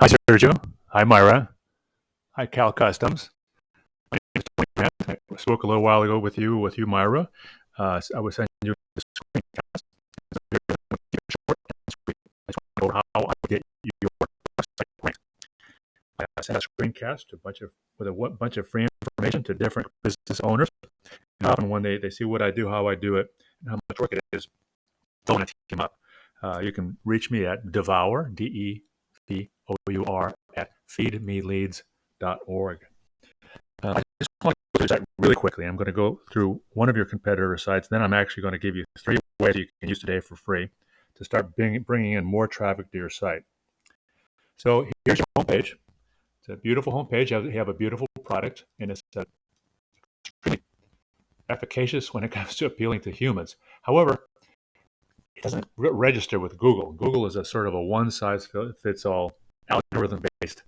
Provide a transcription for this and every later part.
Hi, Sergio. Hi, Myra. Hi, Cal Customz. My name is Tony Grant. I spoke a little while ago with you, Myra. I was sending you the screencast. Short and sweet. I just want to know how I get your website ranked. I sent a screencast to a bunch of free information to different business owners. And often when they see what I do, how I do it, and how much work it is, they'll want to team up. You can reach me at Devour, DEVOUR, at feedmeleads.org. I just want to go through that really quickly. I'm going to go through one of your competitor sites. Then I'm actually going to give you 3 ways you can use today for free to start bringing in more traffic to your site. So here's your homepage. It's a beautiful homepage. You have a beautiful product, and it's extremely efficacious when it comes to appealing to humans. However, it doesn't register with Google. Google is a sort of a one-size-fits-all algorithm-based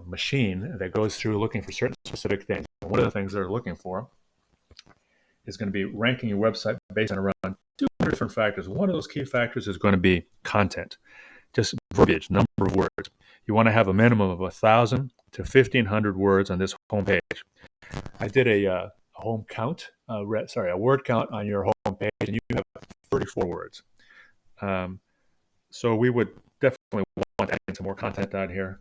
machine that goes through looking for certain specific things. And one of the things they're looking for is going to be ranking your website based on around 200 different factors. One of those key factors is going to be content, just verbiage, number of words. You want to have a minimum of 1,000 to 1,500 words on this homepage. I did a word count on your homepage, and you have 34 words. So we would definitely want to add some more content down here.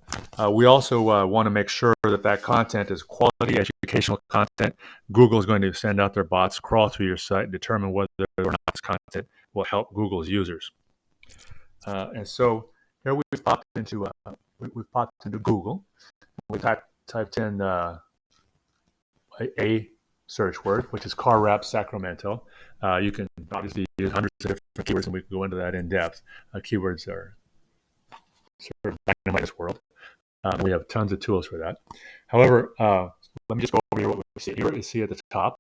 We also want to make sure that content is quality educational content. Google is going to send out their bots, crawl through your site, and determine whether or not this content will help Google's users. And so here we've popped into Google. We typed in a search word, which is car wrap Sacramento. You can obviously use hundreds of different keywords, and we can go into that in depth. Keywords are sort of dynamite in this world. We have tons of tools for that. However, let me just go over here what we see. Here you see at the top,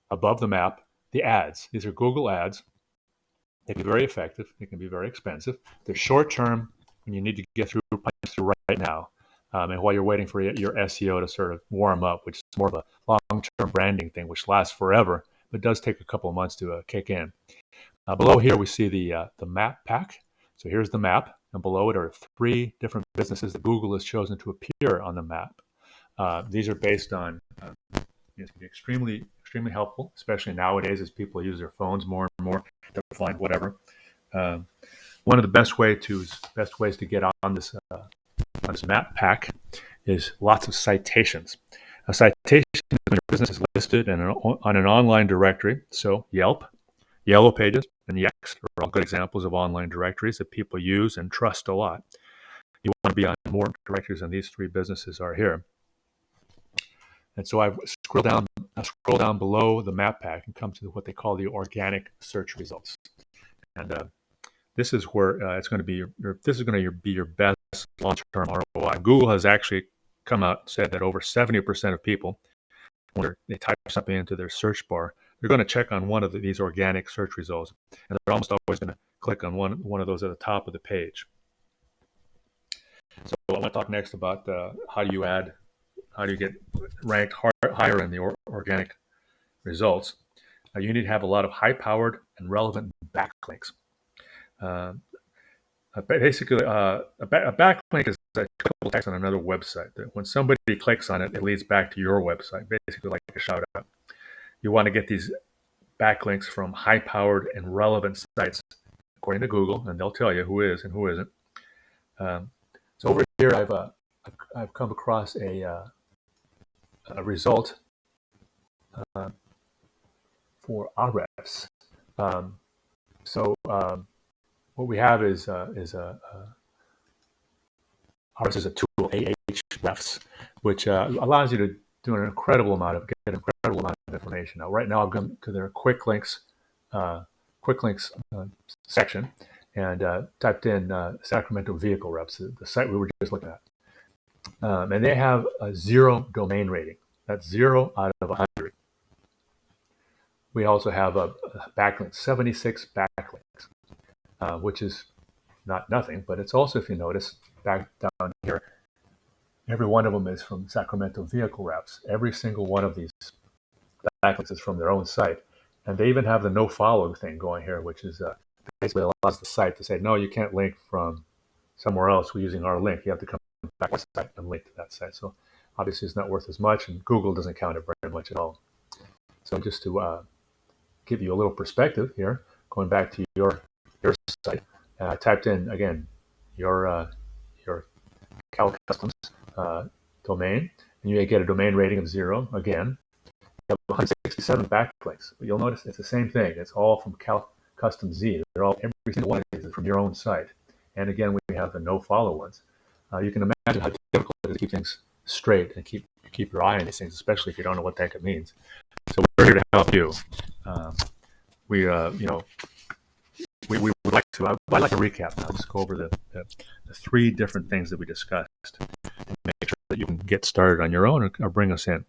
above the map, the ads. These are Google ads. They can be very effective. They can be very expensive. They're short-term when you need to get through right now. And while you're waiting for your SEO to sort of warm up, which is more of a long-term branding thing, which lasts forever, but does take a couple of months to kick in. Below here, we see the map pack. So here's the map, and below it are 3 different businesses that Google has chosen to appear on the map. These are based on extremely helpful, especially nowadays as people use their phones more and more to find whatever. One of the best ways to get on this map pack is lots of citations. A citation is when your business is listed on an online directory. So Yelp, Yellow Pages, and Yext are all good examples of online directories that people use and trust a lot. You want to be on more directories than these 3 businesses are here. And so I scroll down below the map pack and come to what they call the organic search results. And this is where it's going to be your best long-term ROI. Google has actually come out and said that over 70% of people, when they type something into their search bar, they're going to check on one of these organic search results, and they're almost always going to click on one of those at the top of the page. So I want to talk next about how do you get ranked higher in the organic results. You need to have a lot of high-powered and relevant backlinks. Basically, a backlink is a couple text on another website. When somebody clicks on it, it leads back to your website, basically like a shout out. You want to get these backlinks from high-powered and relevant sites, according to Google, and they'll tell you who is and who isn't. So over here, I've come across a result for Ahrefs. What we have is Ahrefs is a tool, Ahrefs, which allows you to do an incredible amount of information. Now, right now, I've gone to their quick links section and typed in Sacramento vehicle reps, the site we were just looking at, and they have a 0 domain rating. That's 0 out of 100. We also have a backlink, 76 backlinks, which is not nothing, but it's also, if you notice, back down here, every one of them is from Sacramento vehicle reps. Every single one of these backlinks is from their own site. And they even have the no follow thing going here, which is basically allows the site to say, no, you can't link from somewhere else using our link. You have to come back to the site and link to that site. So obviously it's not worth as much, and Google doesn't count it very much at all. So just to give you a little perspective here, going back to your site, I typed in again your Cal Customz domain, and you get a domain rating of 0. Again, you have 167 backlinks, but you'll notice it's the same thing. It's all from Cal Customz. They're all, every single one of these is from your own site. And again, we have the no follow ones. You can imagine how difficult it is to keep things straight and keep your eye on these things, especially if you don't know what the heck it means. So we're here to help you. We would like to. I'd like to recap now. Just go over the 3 different things that we discussed, and make sure that you can get started on your own or bring us in.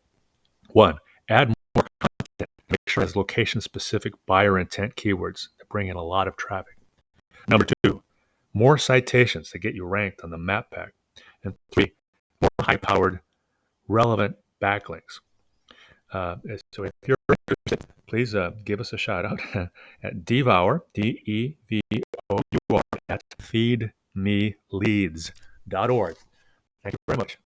1, add more content. Make sure it has location-specific buyer intent keywords that bring in a lot of traffic. Number 2, more citations to get you ranked on the map pack. And 3, more high-powered, relevant backlinks. So if you're interested, please give us a shout out at Devour, DEVOUR, at feedmeleads.org. Thank you very much.